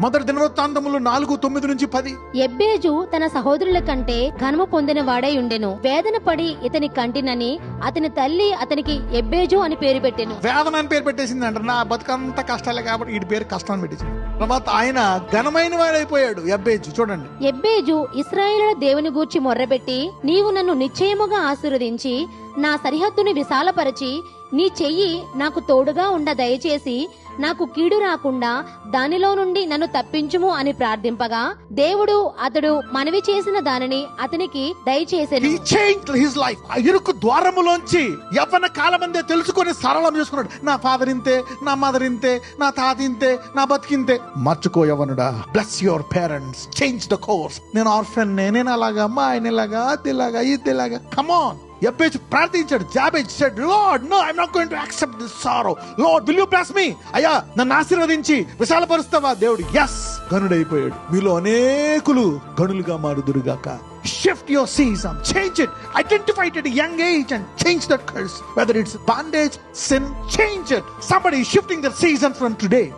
మొదటి దినవృత్తాంతములు 4:9-10. ఎబ్బేజు తన సహోదరుల కంటే ఘనము పొందిన వాడై ఉండెను. వేదన పడి ఇతని కంటినని అతని తల్లి అతనికి ఎబ్బేజు అని పేరు పెట్టెను. వేదన అని పేరు పెట్టేసింది అంట. నా బతుకంతా కష్టాలే కాబట్టి వీడి పేరు కష్టం అని పెట్టేసింది. తర్వాత ఆయన ఘనమైన వాడైపోయాడు ఎబ్బేజు. చూడండి, ఎబ్బేజు ఇశ్రాయేలుల దేవుని గూర్చి మొర్రబెట్టి, నీవు నన్ను నిశ్చయముగా ఆశీర్వదించి నా సరిహద్దుని విశాలపరచి నీ చెయ్యి నాకు తోడుగా ఉండ దయచేసి నాకు కీడు రాకుండా దానిలో నుండి నన్ను తప్పించుము అని ప్రార్థింపగా దేవుడు అతడు మనవి చేసిన దానిని అతనికి దయచేసెను. He changed his life. ఆ ఇరుకు ద్వారములోంచి యవ్వన కాలమందే తెలుసుకొని సరళం చేసుకున్నాడు. నా ఫాదర్ ఇంతే, నా మదర్ ఇంతే, నా తాత ఇంతే, నా బతికింతే. మర్చుకో యవ్వనుడా. Bless your parents, change the course. నేను ఆర్ఫన్, నేను అలాగా, మా ఆయన ఇలాగా, అదిలాగా, ఇదిలాగా. Come on. ఎబ్బేజు ప్రార్థించాడు. జాబేజ్ said, Lord, no, I'm not going to accept this sorrow. Lord, will you bless me? అయ్యా, నన్ను ఆశీర్వదించి విశాలపరుస్తావా? దేవుడు yes, గనుడైపోయాడు. మీలో అనేకులు గనులుగా మారుదురుగాక. Shift your season, change it, identify it at a young age and change that curse. Whether it's bondage, sin, change it. Somebody is shifting their season from today.